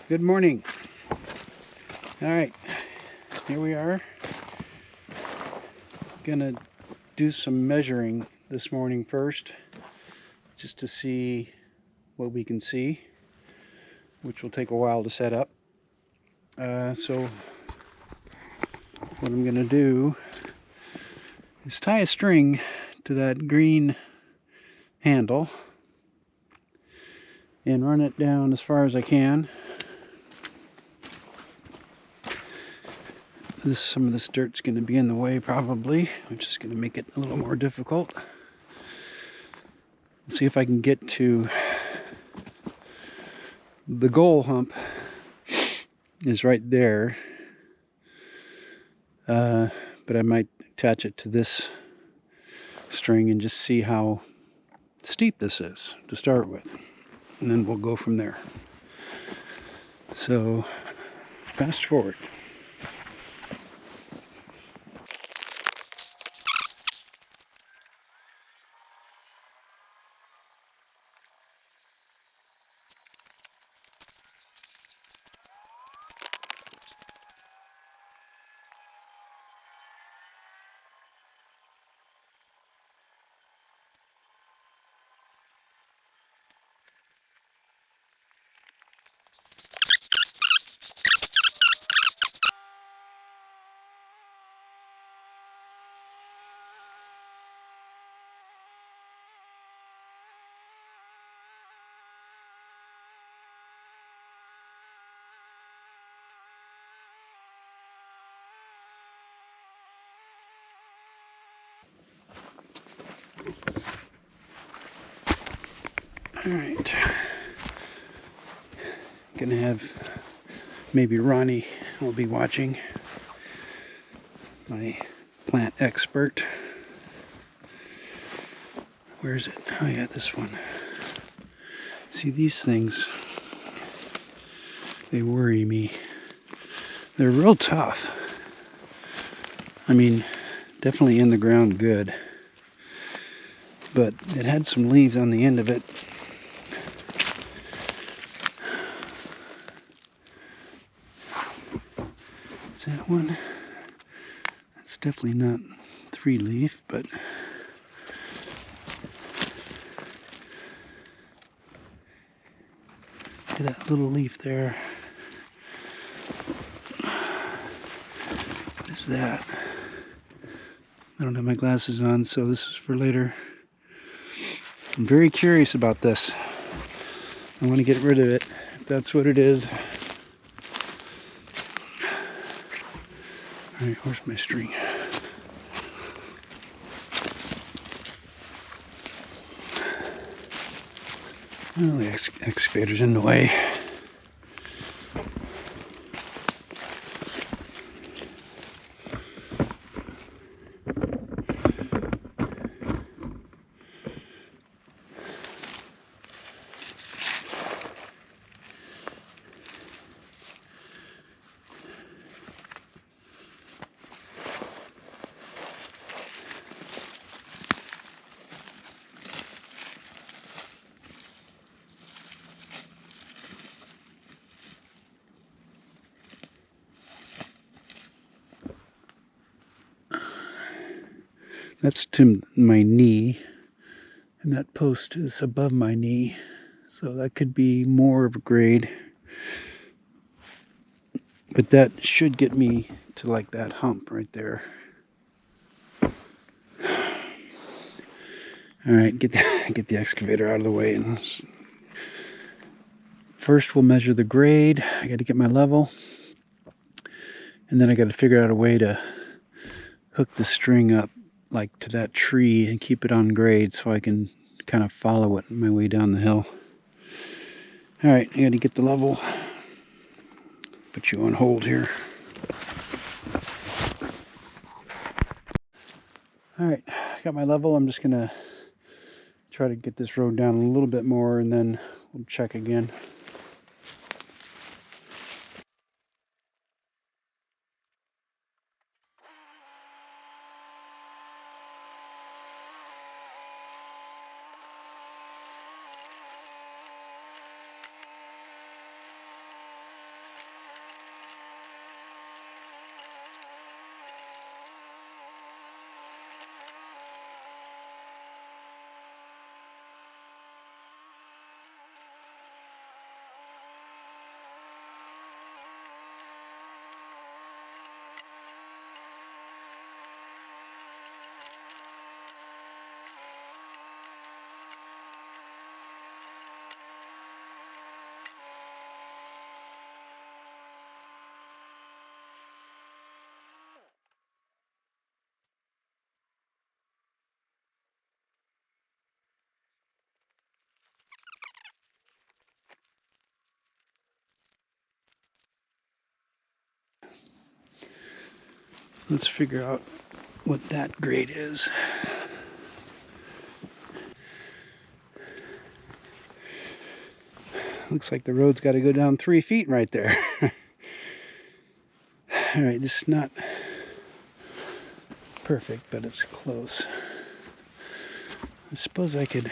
Good morning. All right, here we are. Gonna do some measuring this morning first, just to see what we can see, which will take a while to set up. So what I'm gonna do is tie a string to that green handle and run it down as far as I can. Some of this dirt's going to be in the way probably, which is going to make it a little more difficult. Let's see if I can get to the goal hump. Is right there, but I might attach it to this string and just see how steep this is to start with, and then we'll go from there. So fast forward. All right, gonna have maybe Ronnie will be watching, my plant expert. Where is it? Oh yeah, this one. See, these things, they worry me. They're real tough. I mean, definitely in the ground good, but it had some leaves on the end of it. Is that one? That's definitely not 3-leaf, but see that little leaf there? What is that? I don't have my glasses on, so this is for later. I'm very curious about this. I want to get rid of it, if that's what it is. All right, where's my string? Well, the excavator's in the way. That's to my knee, and that post is above my knee, so that could be more of a grade. But that should get me to like that hump right there. All right, get the excavator out of the way. And first we'll measure the grade. I got to get my level, and then I got to figure out a way to hook the string up like to that tree and keep it on grade so I can kind of follow it my way down the hill. All right, I got to get the level. Put you on hold here. All right, got my level. I'm just gonna try to get this road down a little bit more, and then we'll check again. Let's figure out what that grade is. Looks like the road's got to go down 3 feet right there. Alright, this is not perfect, but it's close. I suppose I could...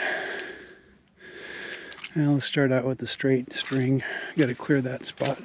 Well, let's start out with the straight string. Got to clear that spot.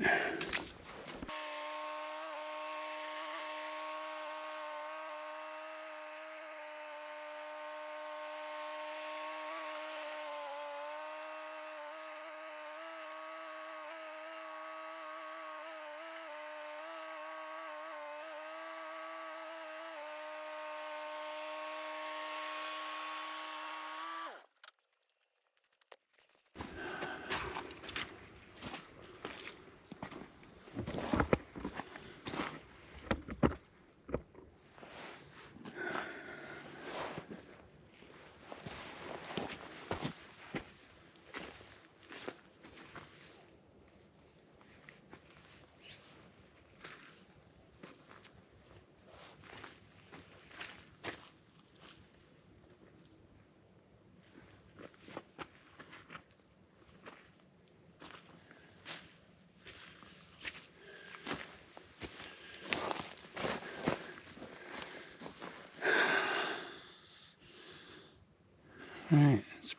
Alright, it's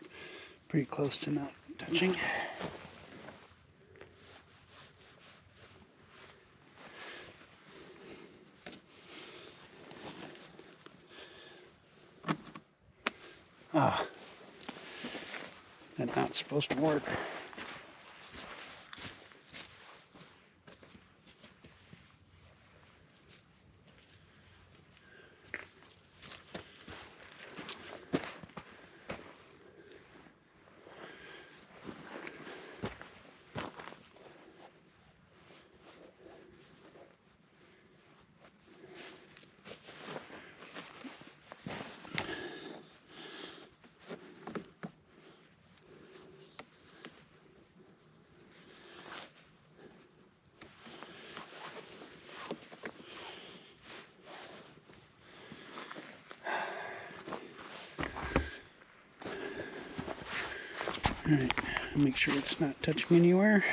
pretty close to not touching. Ah, that's not supposed to work. Alright, make sure it's not touching anywhere.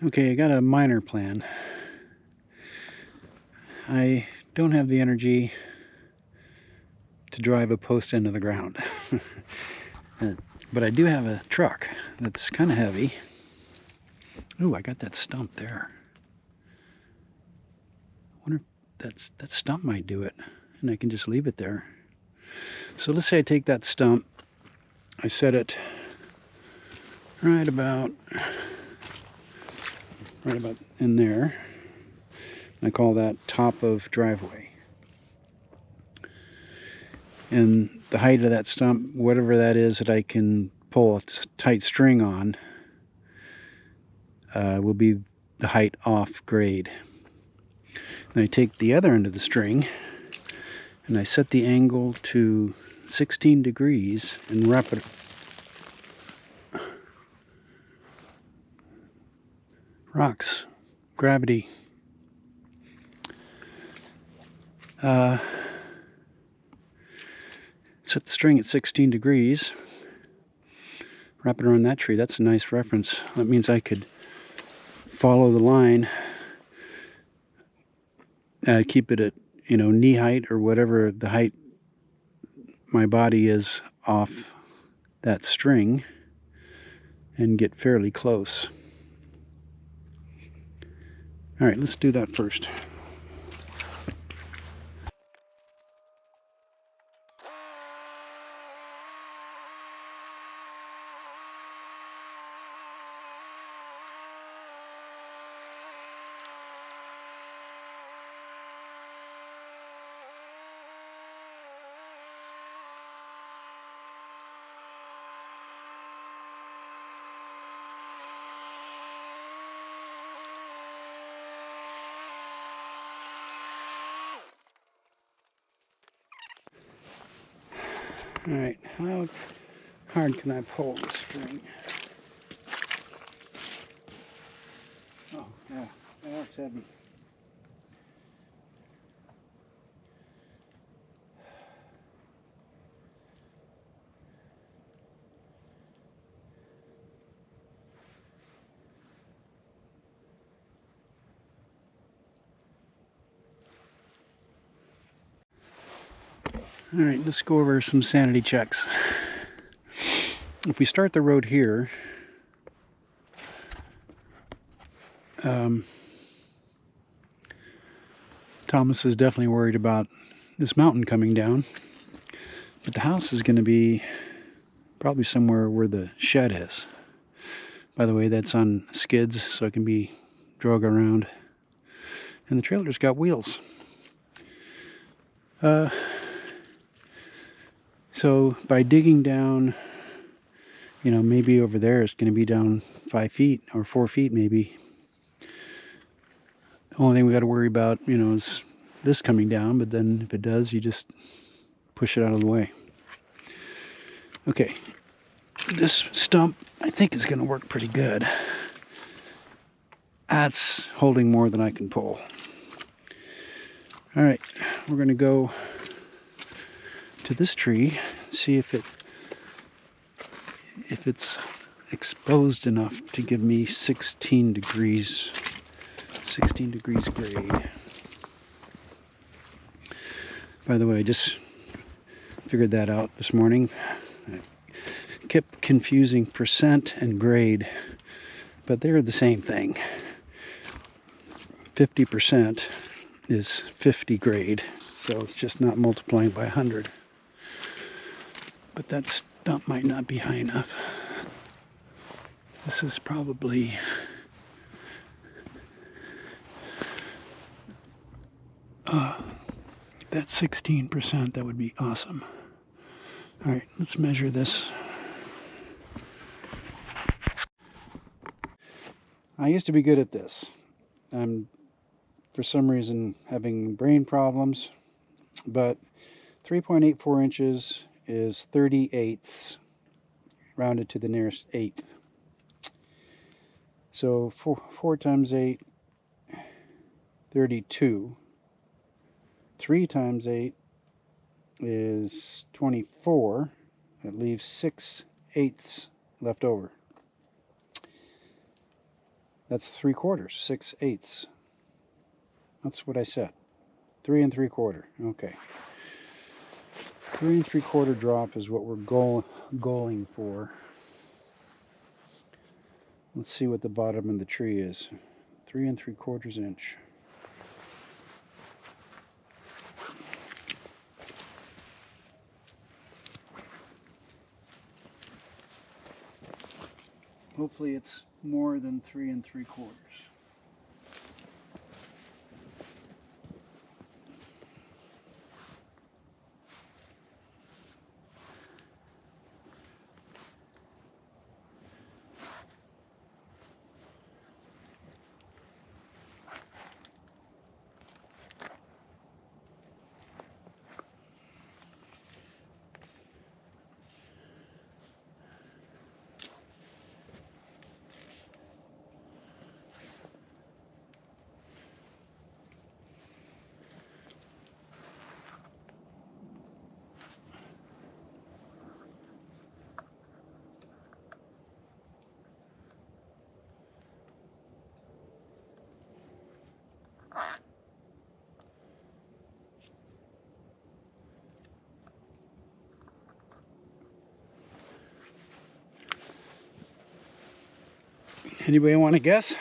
Okay, I got a minor plan. I don't have the energy to drive a post into the ground. But I do have a truck that's kind of heavy. Ooh, I got that stump there. I wonder if that stump might do it, and I can just leave it there. So let's say I take that stump, I set it right about in there. I call that top of driveway. And the height of that stump, whatever that is that I can pull a tight string on, will be the height off grade. And I take the other end of the string and I set the angle to 16 degrees and wrap it. Rocks, gravity. Set the string at 16 degrees, wrap it around that tree. That's a nice reference. That means I could follow the line, keep it at, knee height or whatever the height my body is off that string, and get fairly close. All right, let's do that first. Alright, how hard can I pull this string? Oh, yeah, that's heavy. Alright, let's go over some sanity checks. If we start the road here, Thomas is definitely worried about this mountain coming down, but the house is going to be probably somewhere where the shed is. By the way, that's on skids, so it can be drug around. And the trailer's got wheels. So by digging down, you know, maybe over there it's going to be down 5 feet or 4 feet maybe. The only thing we got to worry about, you know, is this coming down, but then if it does, you just push it out of the way. Okay, this stump I think is going to work pretty good. That's holding more than I can pull. Alright, we're going to go to this tree, see if it's exposed enough to give me 16 degrees grade. By the way, I just figured that out this morning. I kept confusing percent and grade, but they're the same thing. 50% is 50 grade, so it's just not multiplying by 100. But that stump might not be high enough. This is probably that's 16%. That would be awesome. All right, let's measure this. I used to be good at this. I'm, for some reason, having brain problems, but 3.84 inches is 30/8, rounded to the nearest eighth. So 4 times 8, 32. 3 times 8 is 24. That leaves 6/8 left over. That's 3/4, 6/8. That's what I said. 3 3/4. Okay. 3 3/4 drop is what we're goaling for. Let's see what the bottom of the tree is. 3 3/4 inch. Hopefully it's more than 3 3/4. Anybody want to guess?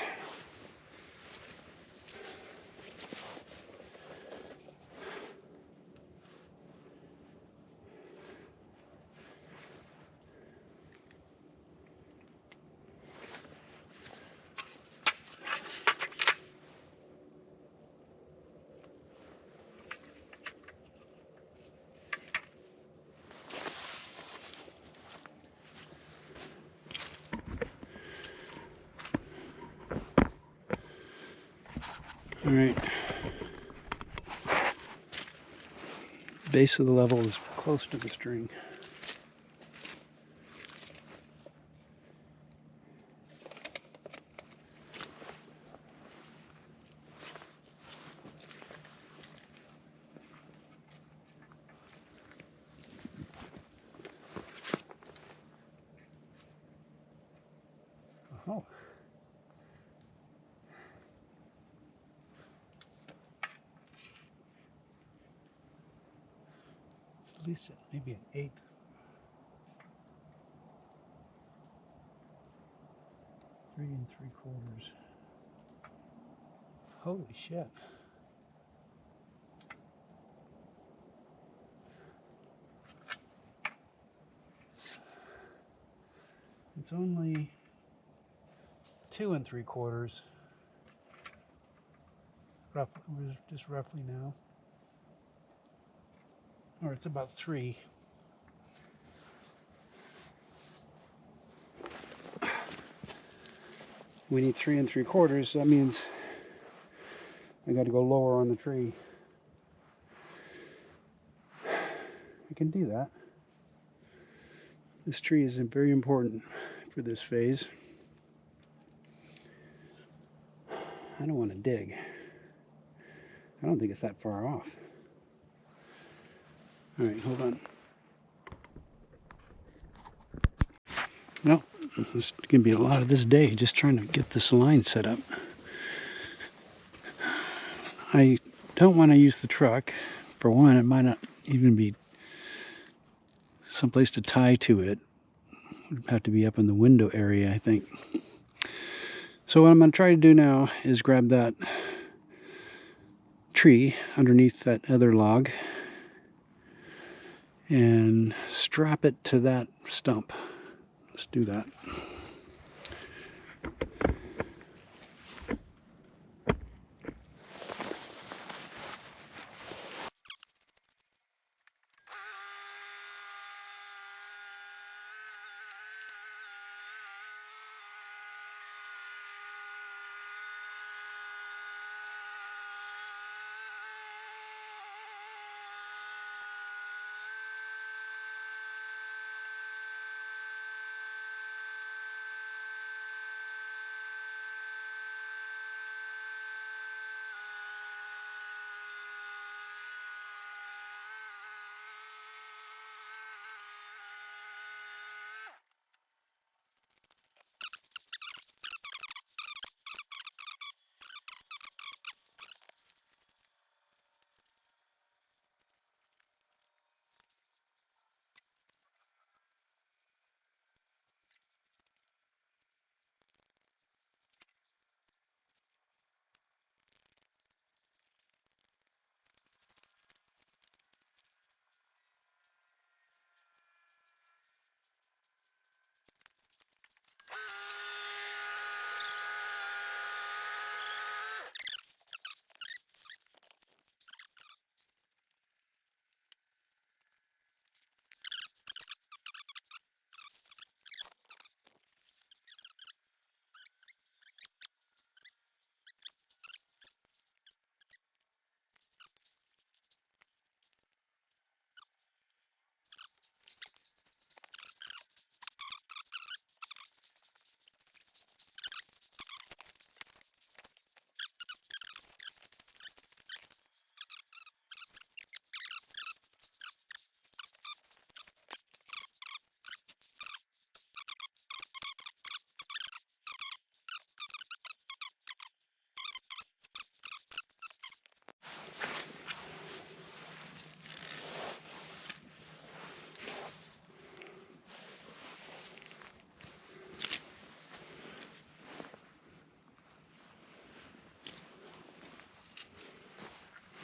All right. Base of the level is close to the string. at least maybe an eighth. Three and 3/4. Holy shit. It's only 2 and 3/4. Just roughly now. Or it's about 3. We need 3 and 3/4. That means I got to go lower on the tree. I can do that. This tree is very important for this phase. I don't want to dig. I don't think it's that far off. All right, hold on. No, this is going to be a lot of this day just trying to get this line set up. I don't want to use the truck. For one, it might not even be someplace to tie to it. It would have to be up in the window area, I think. So what I'm going to try to do now is grab that tree underneath that other log and strap it to that stump. Let's do that.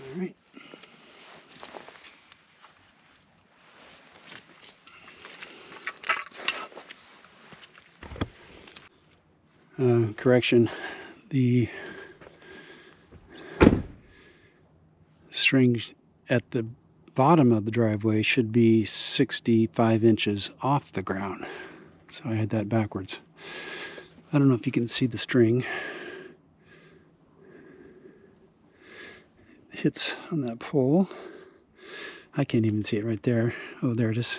All right. Correction, the string at the bottom of the driveway should be 65 inches off the ground. So I had that backwards. I don't know if you can see the string. It hits on that pole. I can't even see it right there. Oh, there it is.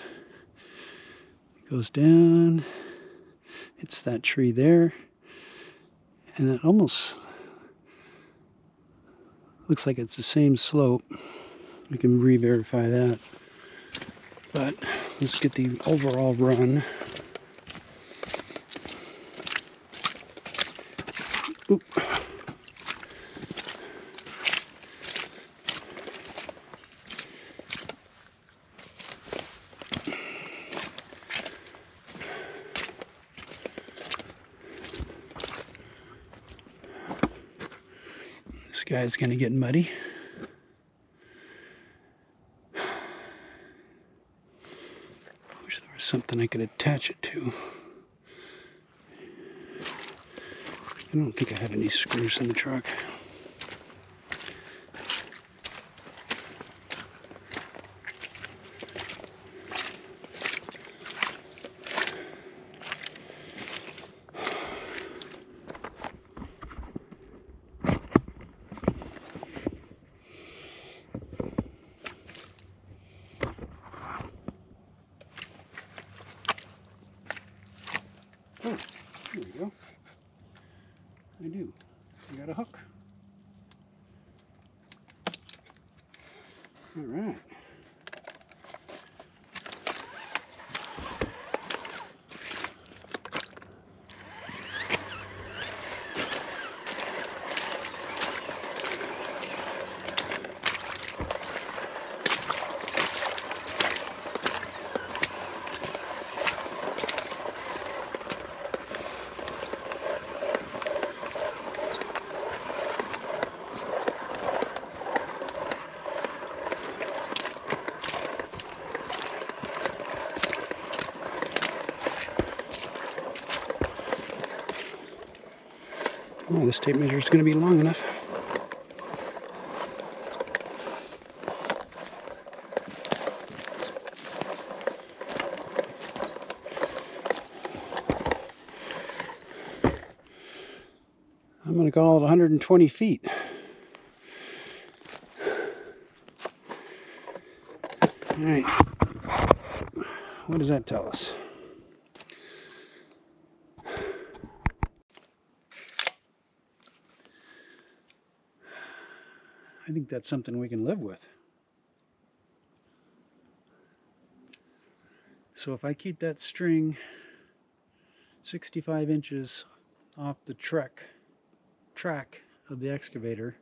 It goes down, hits that tree there, and it almost looks like it's the same slope. We can re-verify that. But let's get the overall run. Oop. guy's gonna get muddy. Wish there was something I could attach it to. I don't think I have any screws in the truck. Oh, there we go. I do. I got a hook. All right. Oh, this tape measure is going to be long enough. I'm going to call it 120 feet. All right. What does that tell us? I think that's something we can live with. So if I keep that string 65 inches off the track of the excavator,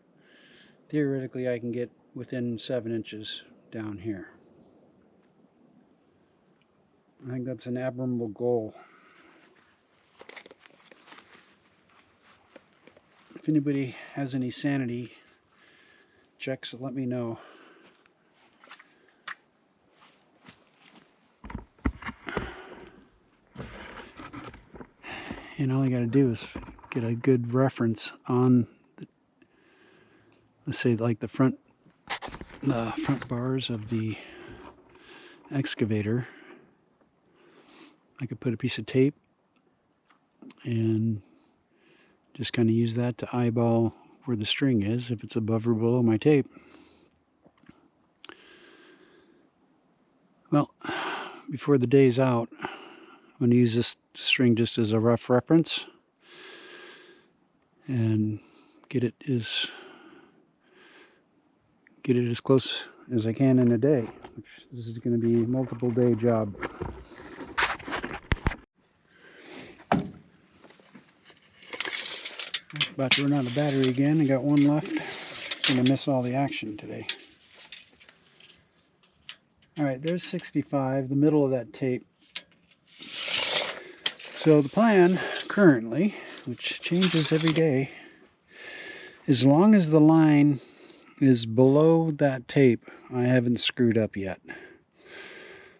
theoretically I can get within 7 inches down here. I think that's an admirable goal. If anybody has any sanity checks, let me know. And all I got to do is get a good reference on, let's say, like the front bars of the excavator. I could put a piece of tape and just kind of use that to eyeball where the string is, if it's above or below my tape. Well, before the day's out, I'm going to use this string just as a rough reference and get it as close as I can in a day. This is going to be a multiple day job. About to run out of battery again. I got one left. Gonna miss all the action today. Alright, there's 65, the middle of that tape. So the plan currently, which changes every day, as long as the line is below that tape, I haven't screwed up yet.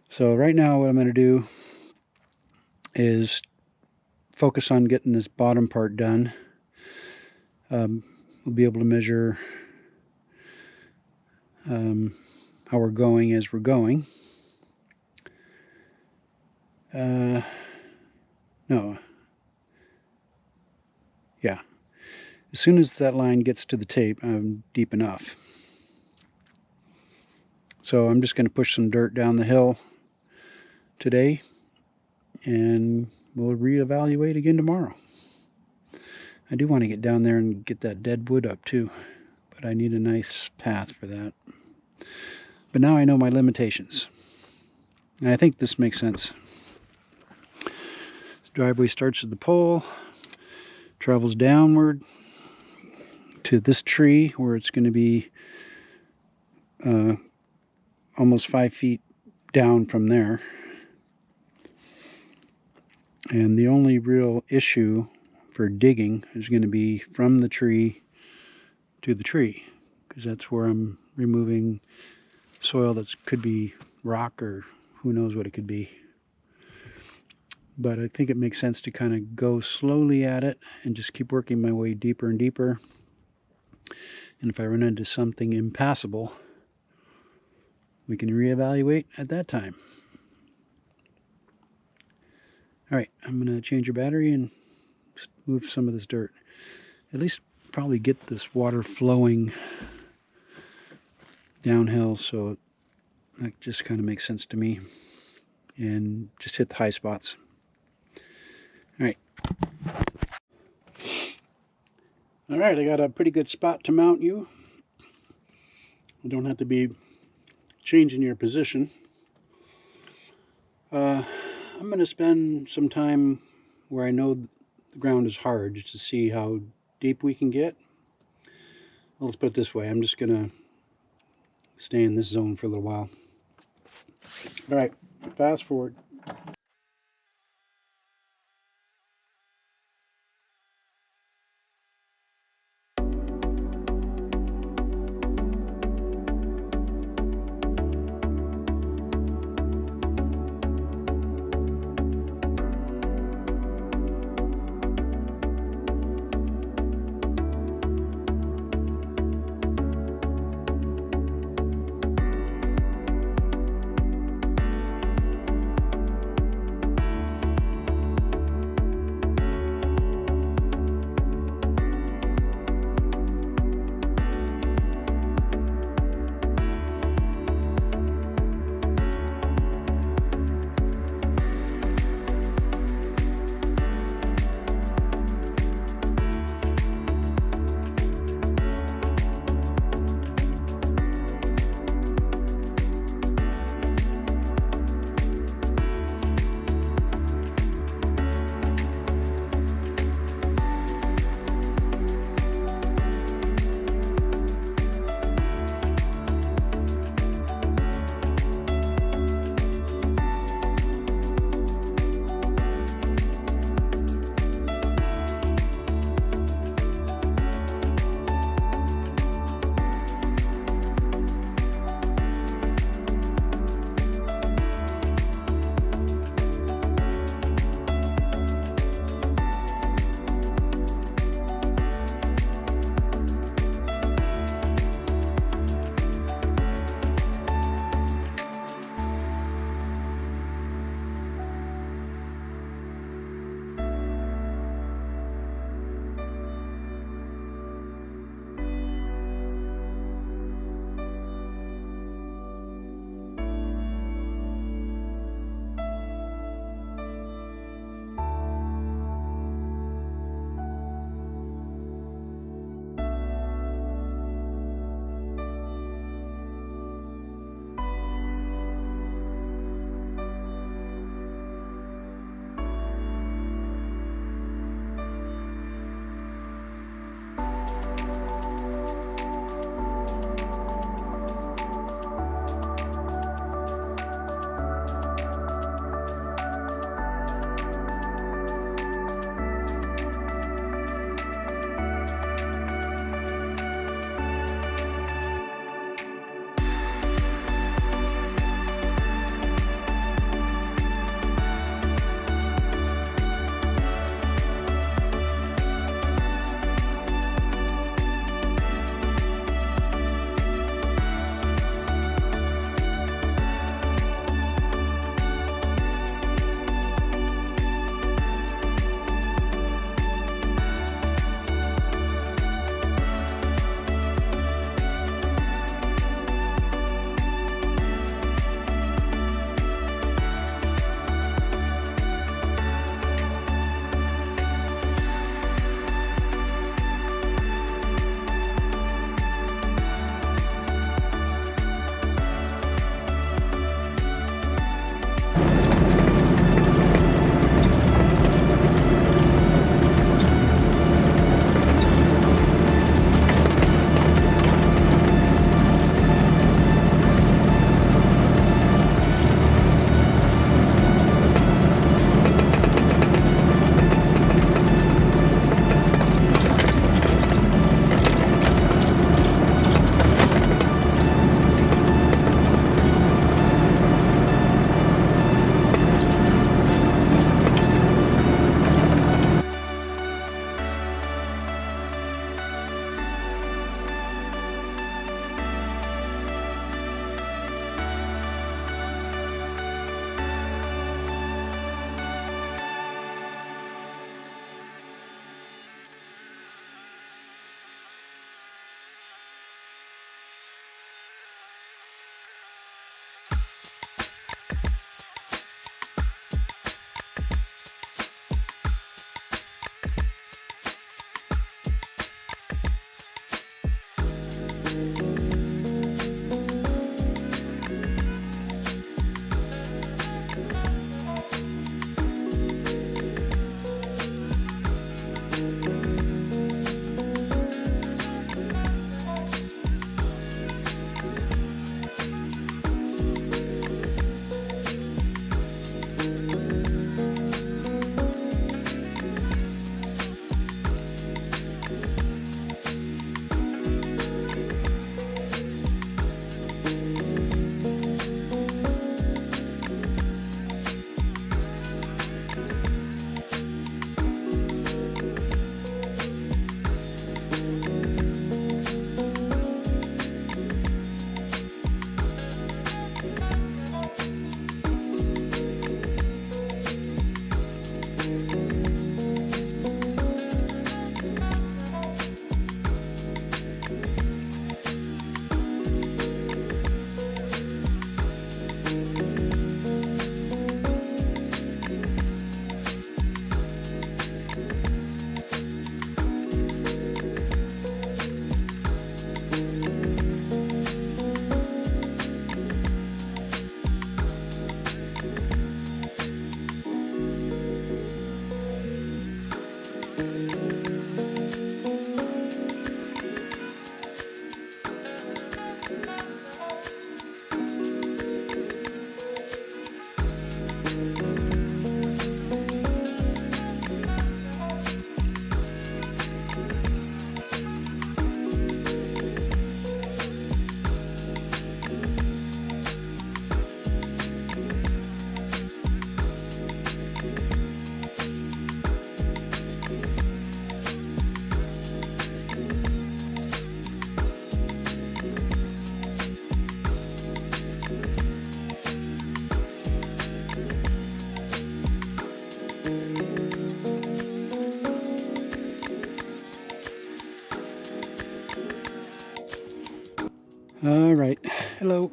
So right now what I'm going to do is focus on getting this bottom part done. We'll be able to measure how we're going as we're going. Yeah. As soon as that line gets to the tape, I'm deep enough. So I'm just going to push some dirt down the hill today, and we'll reevaluate again tomorrow. I do want to get down there and get that dead wood up too, but I need a nice path for that. But now I know my limitations, and I think this makes sense. This driveway starts at the pole, travels downward to this tree where it's going to be almost 5 feet down from there. And the only real issue for digging is going to be from the tree to the tree, because that's where I'm removing soil that could be rock or who knows what it could be. But I think it makes sense to kind of go slowly at it and just keep working my way deeper and deeper. And if I run into something impassable, we can reevaluate at that time. All right, I'm going to change your battery and move some of this dirt. At least probably get this water flowing downhill, so that just kind of makes sense to me. And just hit the high spots. All right. All right, I got a pretty good spot to mount you. You don't have to be changing your position. I'm going to spend some time where I know the ground is hard, just to see how deep we can get. Well, let's put it this way. I'm just going to stay in this zone for a little while. All right, fast forward. Hello.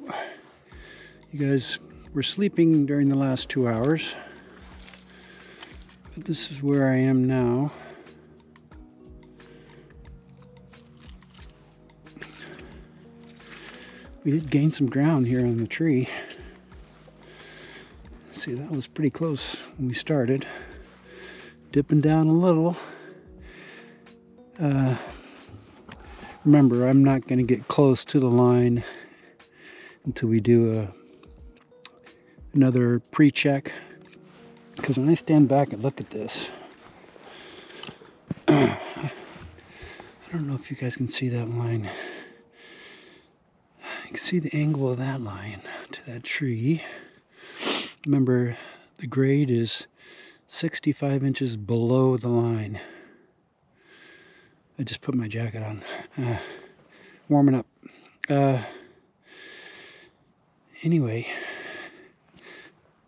You guys were sleeping during the last 2 hours. But this is where I am now. We did gain some ground here on the tree. See, that was pretty close when we started. Dipping down a little. Remember, I'm not going to get close to the line until we do another pre-check. Because when I stand back and look at this, I don't know if you guys can see that line. You can see the angle of that line to that tree. Remember, the grade is 65 inches below the line. I just put my jacket on. Warming up. Anyway,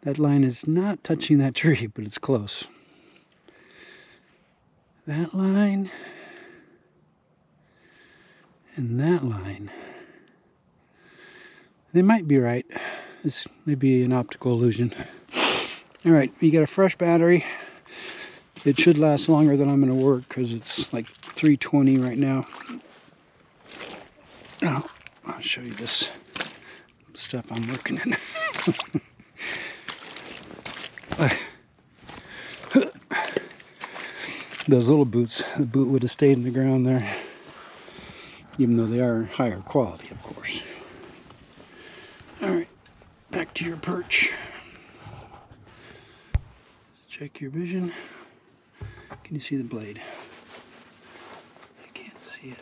that line is not touching that tree, but it's close. That line and that line. They might be right. This may be an optical illusion. Alright, you got a fresh battery. It should last longer than I'm going to work because it's like 320 right now. Now, I'll show you this stuff I'm working in. Those little boots, the boot would have stayed in the ground there, even though they are higher quality, of course. Alright, back to your perch. Check your vision. Can you see the blade? I can't see it.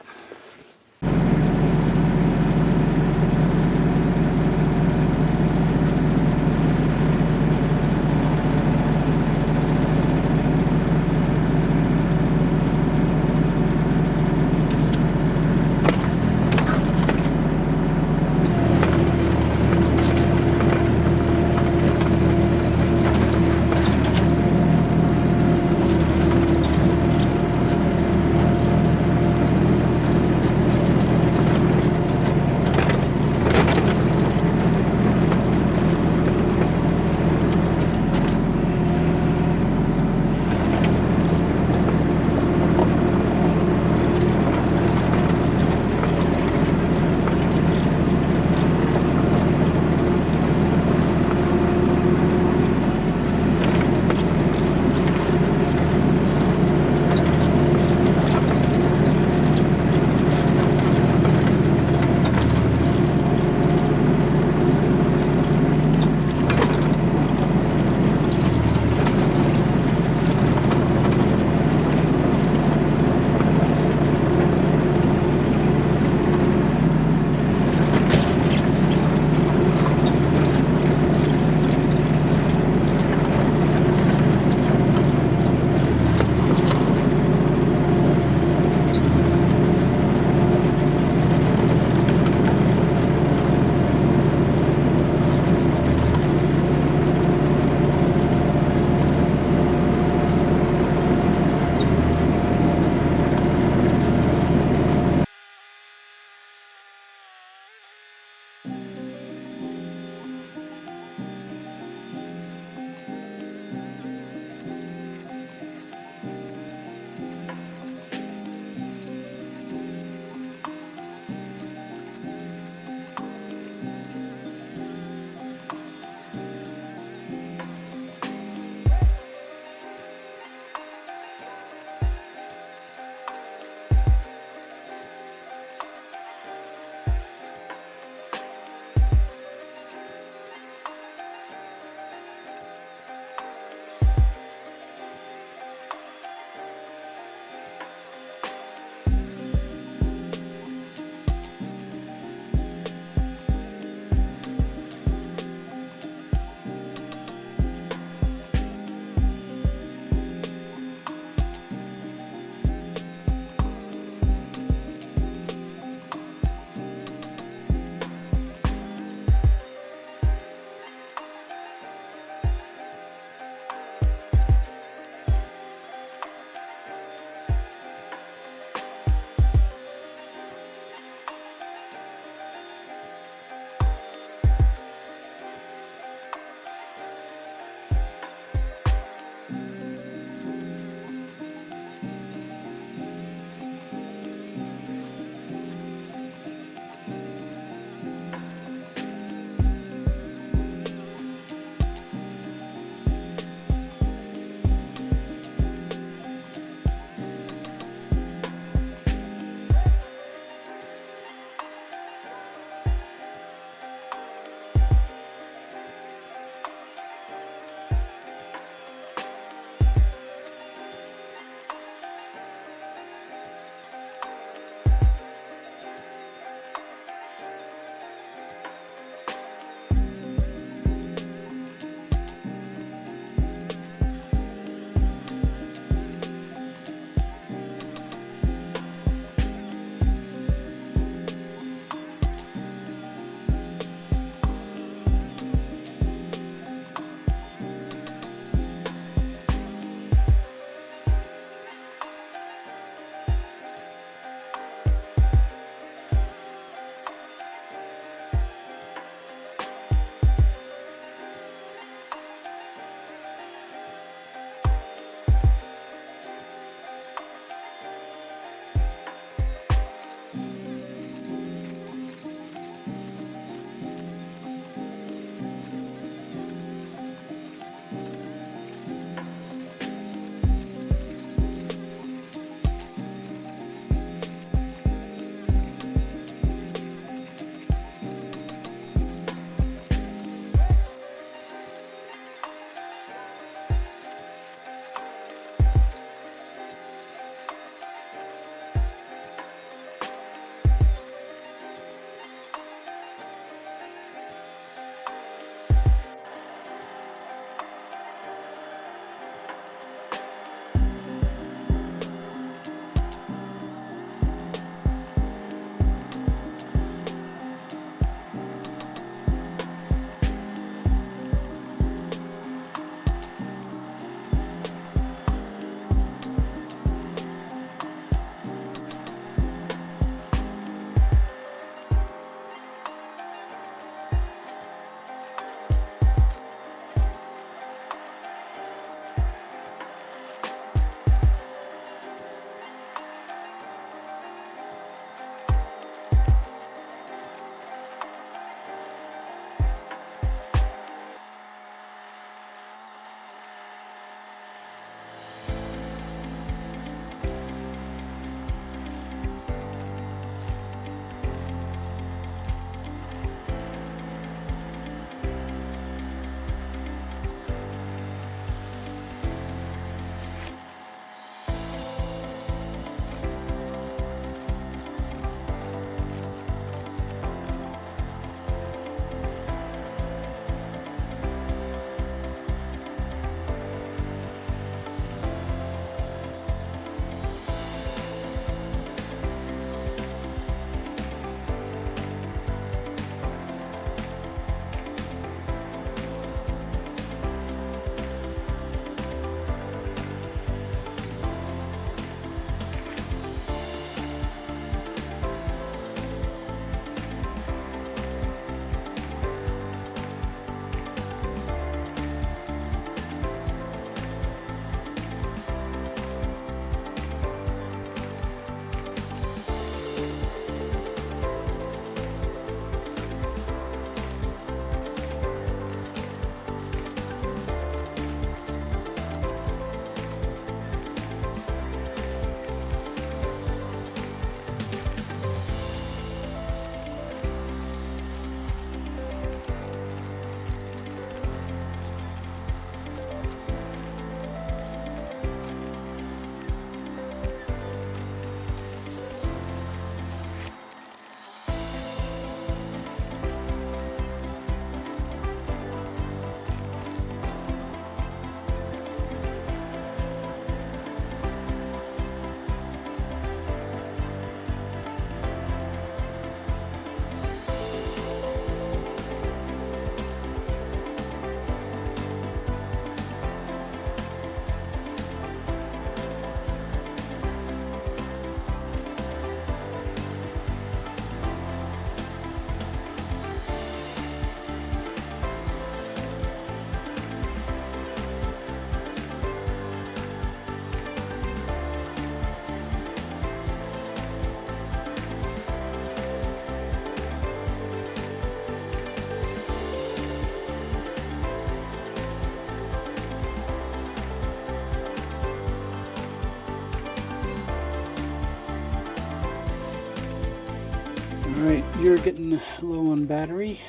Alright, you're getting low on battery.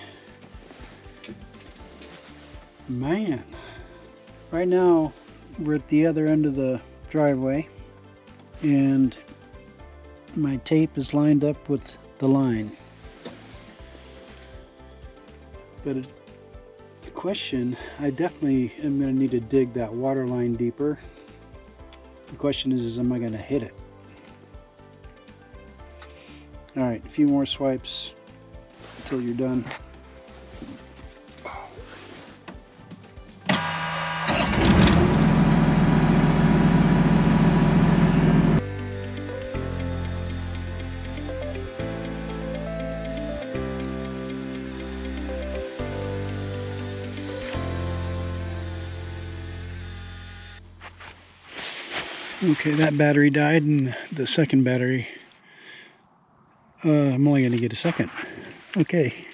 Man, right now we're at the other end of the driveway and my tape is lined up with the line. But the question, I definitely am going to need to dig that water line deeper. The question is am I going to hit it? Alright, a few more swipes until you're done. Okay, that battery died, and the second battery, I'm only going to get a second. Okay.